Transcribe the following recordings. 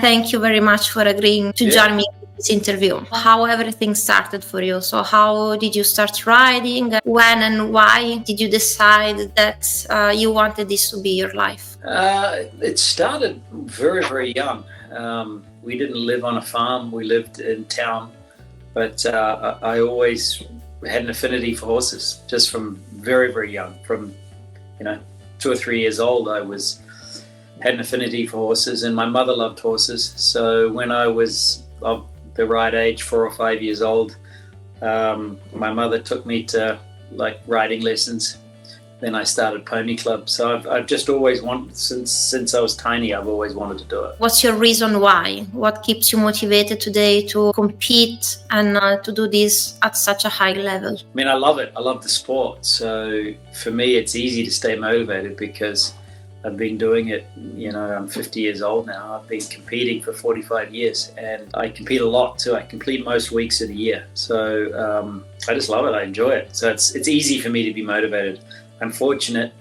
thank you very much for agreeing to join me in this interview. How everything started for you. So how did you start riding? When and why did you decide that you wanted this to be your life? It started very, very young. We didn't live on a farm. We lived in town. But I always had an affinity for horses, just from very, very young. From 2 or 3 years old, I had an affinity for horses, and my mother loved horses. So when I was of the right age, 4 or 5 years old, my mother took me to riding lessons. Then I started pony club. So I've just always wanted, since I was tiny, I've always wanted to do it. What's your reason why? What keeps you motivated today to compete and to do this at such a high level? I mean, I love it. I love the sport. So for me, it's easy to stay motivated because I've been doing it, I'm 50 years old now. I've been competing for 45 years, and I compete a lot too. I compete most weeks of the year. So I just love it. I enjoy it. So it's easy for me to be motivated. I'm fortunate,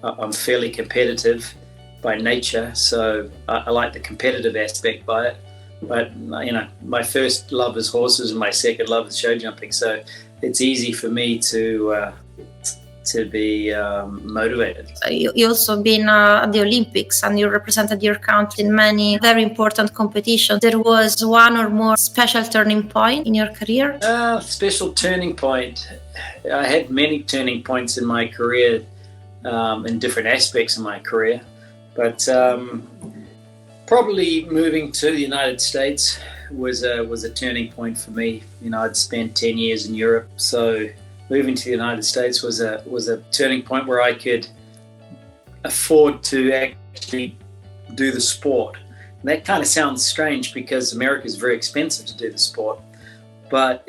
I'm fairly competitive by nature, so I like the competitive aspect by it. But my first love is horses, and my second love is show jumping. So it's easy for me to be motivated. You also been at the Olympics, and you represented your country in many very important competitions. There was one or more special turning point in your career? Special turning point. I had many turning points in my career, in different aspects of my career. But probably moving to the United States was a turning point for me. I'd spent 10 years in Europe, so moving to the United States was a turning point where I could afford to actually do the sport. And that kind of sounds strange because America is very expensive to do the sport. But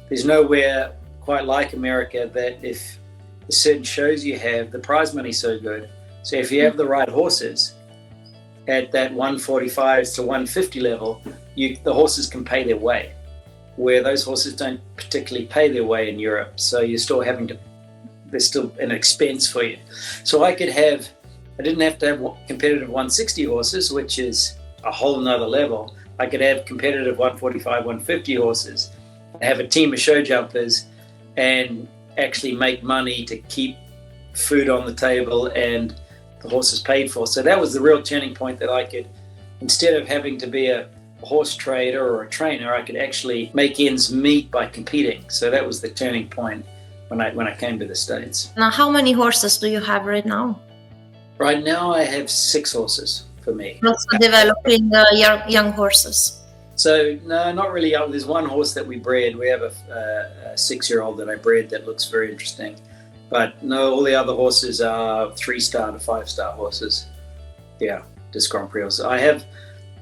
there's nowhere quite like America that if the certain shows you have, the prize money is so good. So if you have the right horses at that 145 to 150 level, the horses can pay their way, where those horses don't particularly pay their way in Europe. So you're still there's still an expense for you. So I didn't have to have competitive 160 horses, which is a whole nother level. I could have competitive 145, 150 horses, have a team of show jumpers, and actually make money to keep food on the table and the horses paid for. So that was the real turning point, that I could, instead of having to be a horse trader or a trainer, I could actually make ends meet by competing. So that was the turning point when I came to the States. Now, how many horses do you have right now? Right now I have 6 horses for me. Also developing young horses. So no, not really young. There's one horse that we bred. We have a 6-year-old that I bred that looks very interesting. But no, all the other horses are 3-star to 5-star horses. Yeah, just Grand Prix horses. I have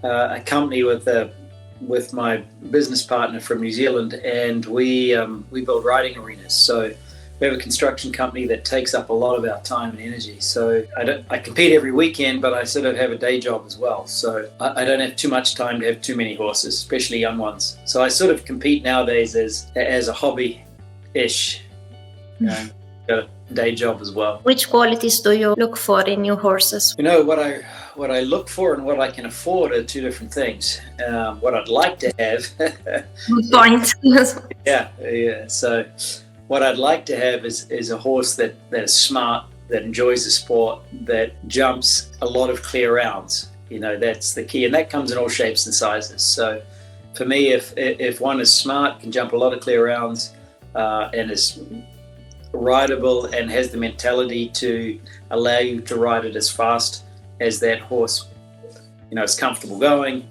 a company with my business partner from New Zealand, and we build riding arenas. So we have a construction company that takes up a lot of our time and energy. So I compete every weekend, but I sort of have a day job as well. So I don't have too much time to have too many horses, especially young ones. So I sort of compete nowadays as a hobby-ish. Got a day job as well. Which qualities do you look for in new horses? What I look for and what I can afford are 2 different things. What I'd like to have. Good point. Yeah. So what I'd like to have is a horse that is smart, that enjoys the sport, that jumps a lot of clear rounds. That's the key, and that comes in all shapes and sizes. So for me, if one is smart, can jump a lot of clear rounds, and is rideable and has the mentality to allow you to ride it as fast as that horse, is comfortable going,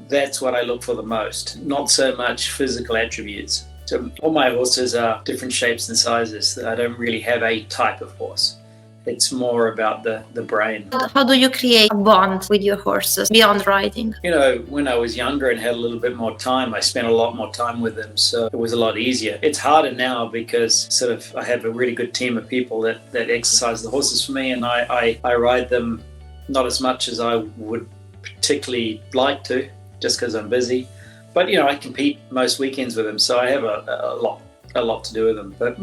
that's what I look for the most. Not so much physical attributes. So all my horses are different shapes and sizes. I don't really have a type of horse. It's more about the brain. How do you create a bond with your horses beyond riding? When I was younger and had a little bit more time, I spent a lot more time with them, so it was a lot easier. It's harder now because I have a really good team of people that exercise the horses for me, and I ride them not as much as I would particularly like to, just because I'm busy. But I compete most weekends with them, so I have a lot to do with them. But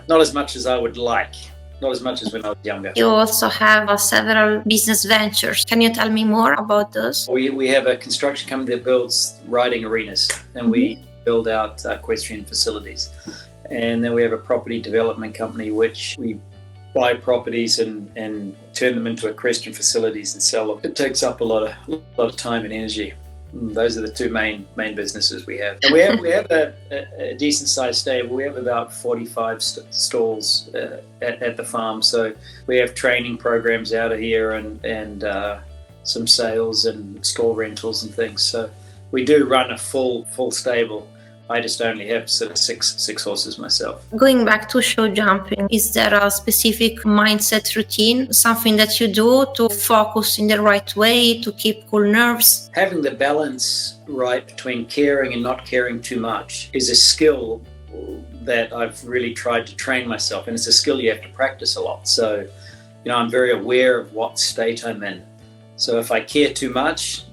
not as much as I would like. not as much as when I was younger. You also have several business ventures. Can you tell me more about those? We have a construction company that builds riding arenas, and we build out equestrian facilities. And then we have a property development company, which we buy properties and turn them into equestrian facilities and sell them. It takes up a lot of time and energy. Those are the two main businesses we have. And we have a decent sized stable. We have about 45 stalls at the farm. So we have training programs out of here and some sales and stall rentals and things. So we do run a full stable. I just only have sort of six horses myself. Going back to show jumping, is there a specific mindset routine, something that you do to focus in the right way, to keep cool nerves? Having the balance right between caring and not caring too much is a skill that I've really tried to train myself, and it's a skill you have to practice a lot. So, I'm very aware of what state I'm in. So if I care too much,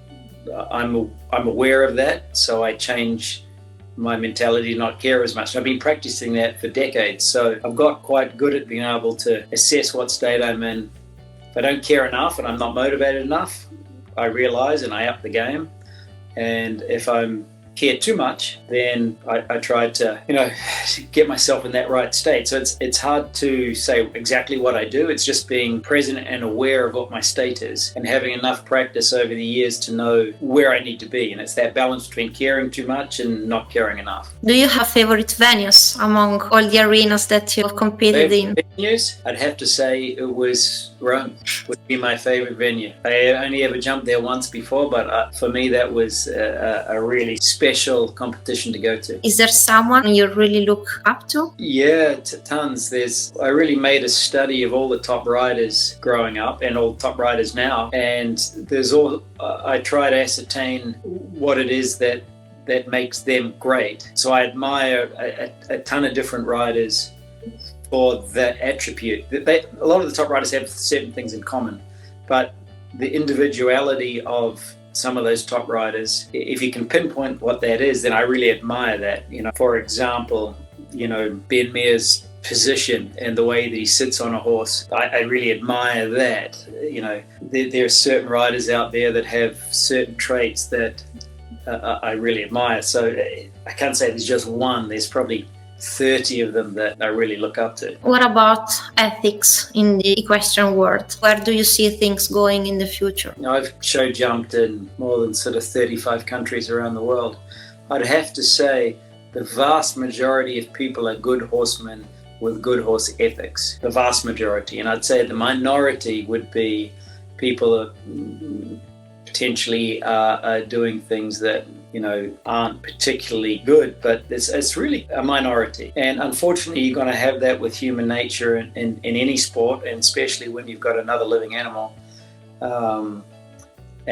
I'm aware of that, so I change my mentality to not care as much. I've been practicing that for decades, so I've got quite good at being able to assess what state I'm in. If I don't care enough and I'm not motivated enough, I realize and I up the game. And if I care too much, then I try to get myself in that right state. So it's hard to say exactly what I do. It's just being present and aware of what my state is and having enough practice over the years to know where I need to be. And it's that balance between caring too much and not caring enough. Do you have favorite venues among all the arenas that you've competed in? Venues? I'd have to say it was Rome would be my favorite venue. I only ever jumped there once before, but for me that was a really special competition to go to. Is there someone you really look up to? Yeah, tons. I really made a study of all the top riders growing up and all the top riders now, and I try to ascertain what it is that makes them great. So I admire a ton of different riders for that attribute. A lot of the top riders have certain things in common, but the individuality of some of those top riders, if you can pinpoint what that is, then I really admire that. For example, Ben Mears' position and the way that he sits on a horse, I really admire that. There are certain riders out there that have certain traits that I really admire. So I can't say there's just one. There's probably 30 of them that I really look up to. What about ethics in the equestrian world? Where do you see things going in the future? I've show jumped in more than sort of 35 countries around the world. I'd have to say the vast majority of people are good horsemen with good horse ethics. The vast majority. And I'd say the minority would be people that potentially are doing things that aren't particularly good, but it's really a minority. And unfortunately, you're going to have that with human nature in any sport, and especially when you've got another living animal. And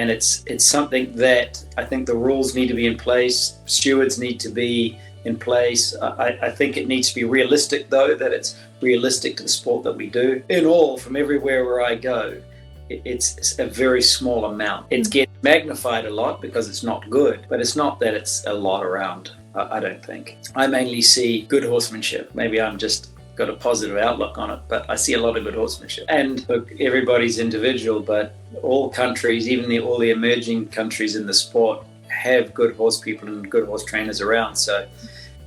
it's something that I think the rules need to be in place. Stewards need to be in place. I think it needs to be realistic, though, that it's realistic to the sport that we do. In all, from everywhere where I go, it's a very small amount. It gets magnified a lot because it's not good, but it's not that it's a lot around, I don't think. I mainly see good horsemanship. Maybe I'm just got a positive outlook on it, but I see a lot of good horsemanship. And look, everybody's individual, but all countries, even all the emerging countries in the sport, have good horse people and good horse trainers around. So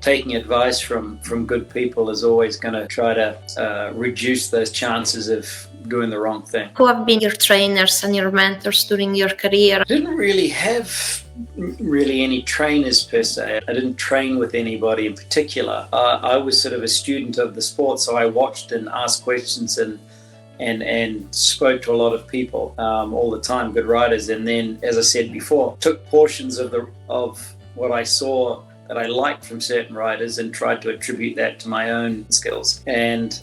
taking advice from good people is always going to try to reduce those chances of doing the wrong thing. Who have been your trainers and your mentors during your career? I didn't really have any trainers per se. I didn't train with anybody in particular. I was sort of a student of the sport, so I watched and asked questions and spoke to a lot of people all the time, good riders. And then, as I said before, took portions of what I saw that I liked from certain riders and tried to attribute that to my own skills. And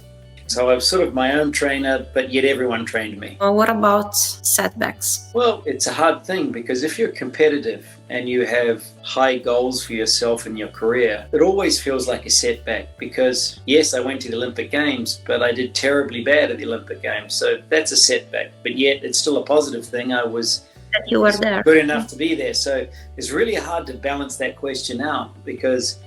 so I was sort of my own trainer, but yet everyone trained me. What about setbacks? Well, it's a hard thing because if you're competitive and you have high goals for yourself in your career, it always feels like a setback because, yes, I went to the Olympic Games, but I did terribly bad at the Olympic Games. So that's a setback, but yet it's still a positive thing. I was you were there. Good enough to be there. So it's really hard to balance that question out because,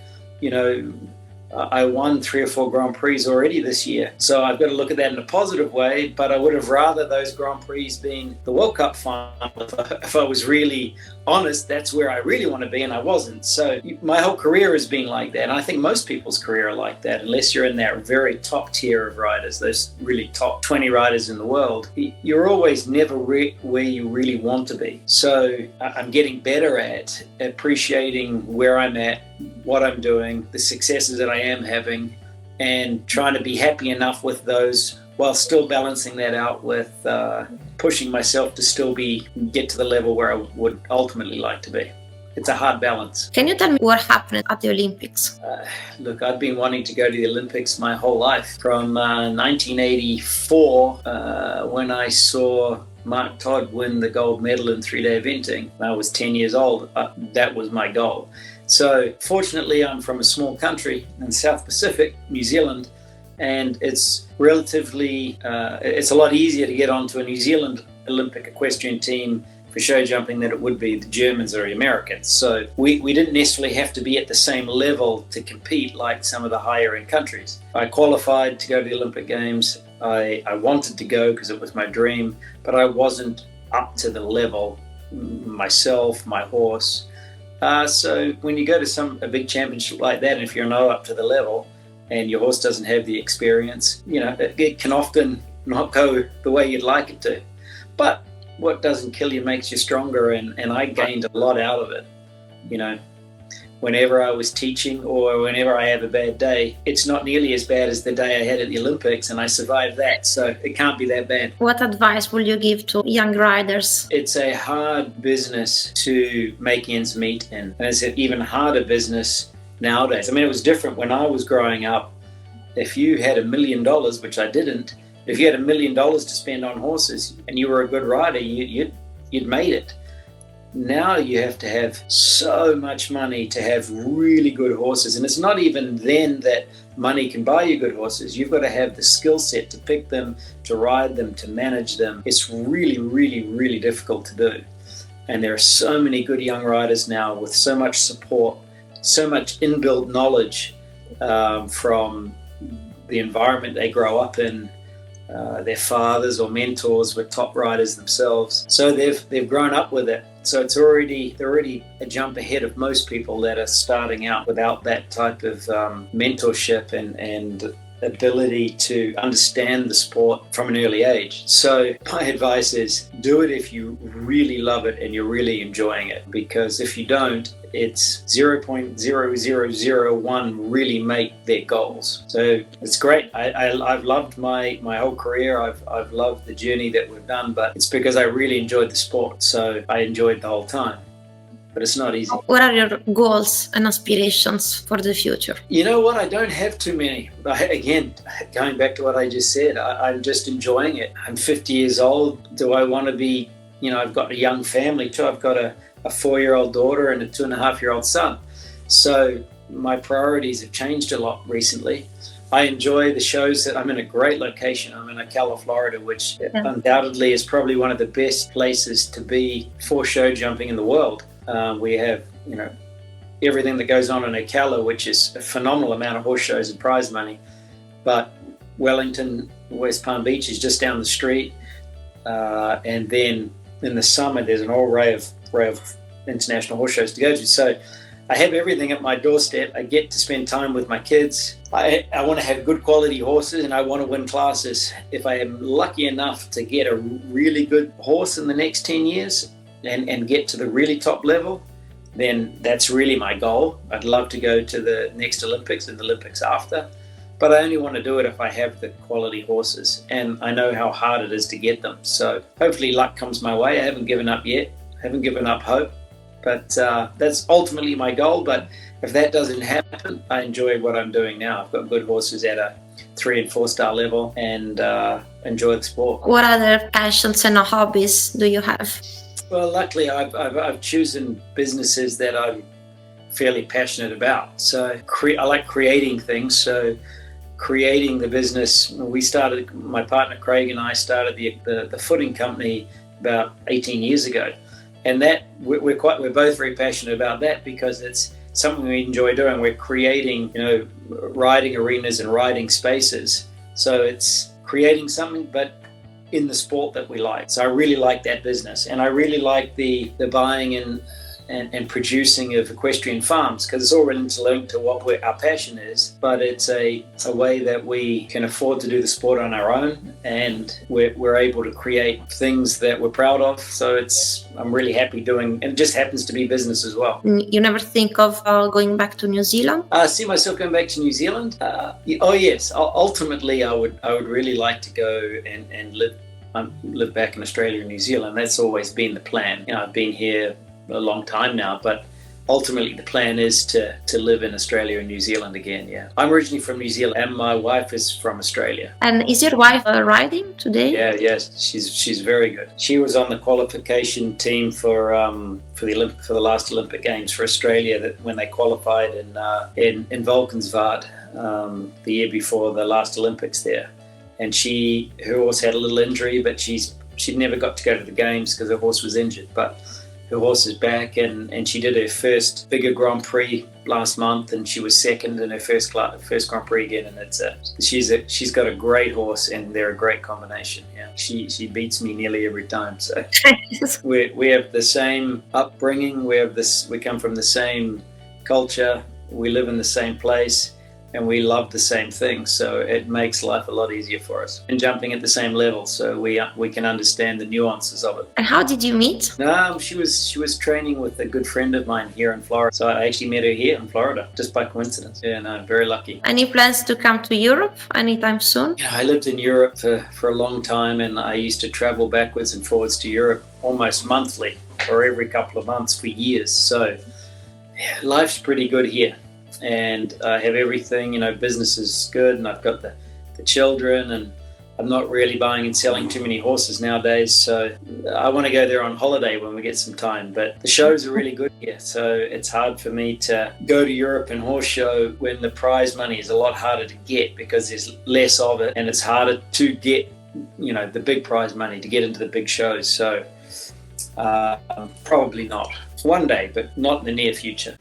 I won 3 or 4 Grand Prix already this year. So I've got to look at that in a positive way, but I would have rather those Grand Prix being the World Cup final. If I was really honest, that's where I really want to be, and I wasn't. So my whole career has been like that, and I think most people's career are like that, unless you're in that very top tier of riders, those really top 20 riders in the world. You're always never where you really want to be. So I'm getting better at appreciating where I'm at, what I'm doing, the successes that I am having, and trying to be happy enough with those while still balancing that out with pushing myself to still get to the level where I would ultimately like to be. It's a hard balance. Can you tell me what happened at the Olympics? Look, I've been wanting to go to the Olympics my whole life. From 1984, when I saw Mark Todd win the gold medal in 3-day eventing. I was 10 years old. That was my goal. So fortunately, I'm from a small country in South Pacific, New Zealand, and it's relatively, it's a lot easier to get onto a New Zealand Olympic equestrian team for show jumping than it would be the Germans or the Americans. So we didn't necessarily have to be at the same level to compete like some of the higher end countries. I qualified to go to the Olympic Games. I wanted to go because it was my dream, but I wasn't up to the level myself, my horse. So when you go to a big championship like that, and if you're not up to the level and your horse doesn't have the experience, it can often not go the way you'd like it to. But what doesn't kill you makes you stronger, and I gained a lot out of it. Whenever I was teaching or whenever I have a bad day, it's not nearly as bad as the day I had at the Olympics, and I survived that, so it can't be that bad. What advice will you give to young riders? It's a hard business to make ends meet in, and it's an even harder business nowadays. I mean, it was different when I was growing up. If you had $1 million, which I didn't, if you had $1 million to spend on horses and you were a good rider, you'd made it. Now you have to have so much money to have really good horses. And it's not even then that money can buy you good horses. You've got to have the skill set to pick them, to ride them, to manage them. It's really, really, really difficult to do. And there are so many good young riders now with so much support, so much inbuilt knowledge from the environment they grow up in. Their fathers or mentors were top riders themselves, so they've grown up with it. So they're already a jump ahead of most people that are starting out without that type of mentorship and ability to understand the sport from an early age. So my advice is do it if you really love it and you're really enjoying it, because if you don't, it's 0.0001 really make their goals. So it's great. I've loved my whole career. I've loved the journey that we've done, but it's because I really enjoyed the sport. So I enjoyed the whole time. But it's not easy. What are your goals and aspirations for the future? You know what? I don't have too many. Again, going back to what I just said, I'm just enjoying it. I'm 50 years old. Do I want to be, I've got a young family too. I've got a 4-year-old daughter and a 2.5-year-old son. So my priorities have changed a lot recently. I enjoy the shows that I'm in a great location. I'm in Ocala, Florida, which undoubtedly is probably one of the best places to be for show jumping in the world. We have, everything that goes on in Ocala, which is a phenomenal amount of horse shows and prize money. But Wellington, West Palm Beach is just down the street. And then in the summer, there's an array of international horse shows to go to. So I have everything at my doorstep. I get to spend time with my kids. I want to have good quality horses, and I want to win classes. If I am lucky enough to get a really good horse in the next 10 years, and get to the really top level, then that's really my goal. I'd love to go to the next Olympics and the Olympics after, but I only want to do it if I have the quality horses, and I know how hard it is to get them. So hopefully luck comes my way. I haven't given up yet. I haven't given up hope, but that's ultimately my goal. But if that doesn't happen, I enjoy what I'm doing now. I've got good horses at a 3- and 4-star level, and enjoy the sport. What other passions and hobbies do you have? Well, luckily, I've chosen businesses that I'm fairly passionate about. So I like creating things. So creating the business, my partner Craig and I started the footing company about 18 years ago, and that we're both very passionate about that because it's something we enjoy doing. We're creating, riding arenas and riding spaces. So it's creating something, but in the sport that we like. So I really like that business, and I really like the buying and producing of equestrian farms, because it's all interlinked to what our passion is, but it's a way that we can afford to do the sport on our own, and we're able to create things that we're proud of. So I'm really happy doing, and it just happens to be business as well. You never think of going back to New Zealand? I see myself going back to New Zealand. Oh yes, ultimately I would really like to go and live back in Australia and New Zealand. That's always been the plan. I've been here a long time now, but ultimately the plan is to live in Australia and New Zealand again. Yeah, I'm originally from New Zealand, and my wife is from Australia. And is your wife riding today? Yeah, yes, she's very good. She was on the qualification team for the last Olympic Games for Australia, that when they qualified in Valkenswaard the year before the last Olympics there. And her horse had a little injury, but she'd never got to go to the games because her horse was injured. But her horse is back, and she did her first bigger Grand Prix last month, and she was second in her first Grand Prix again. And she's got a great horse, and they're a great combination. Yeah, she beats me nearly every time. So we have the same upbringing. We come from the same culture. We live in the same place, and we love the same things, so it makes life a lot easier for us. And jumping at the same level, so we can understand the nuances of it. And how did you meet? She was training with a good friend of mine here in Florida, so I actually met her here in Florida just by coincidence. Yeah, no, very lucky. Any plans to come to Europe anytime soon? I lived in Europe for a long time, and I used to travel backwards and forwards to Europe almost monthly or every couple of months for years. So life's pretty good here. And I have everything, business is good, and I've got the children, and I'm not really buying and selling too many horses nowadays, so I want to go there on holiday when we get some time. But the shows are really good here, so it's hard for me to go to Europe and horse show when the prize money is a lot harder to get, because there's less of it, and it's harder to get, the big prize money to get into the big shows. So probably not. One day, but not in the near future.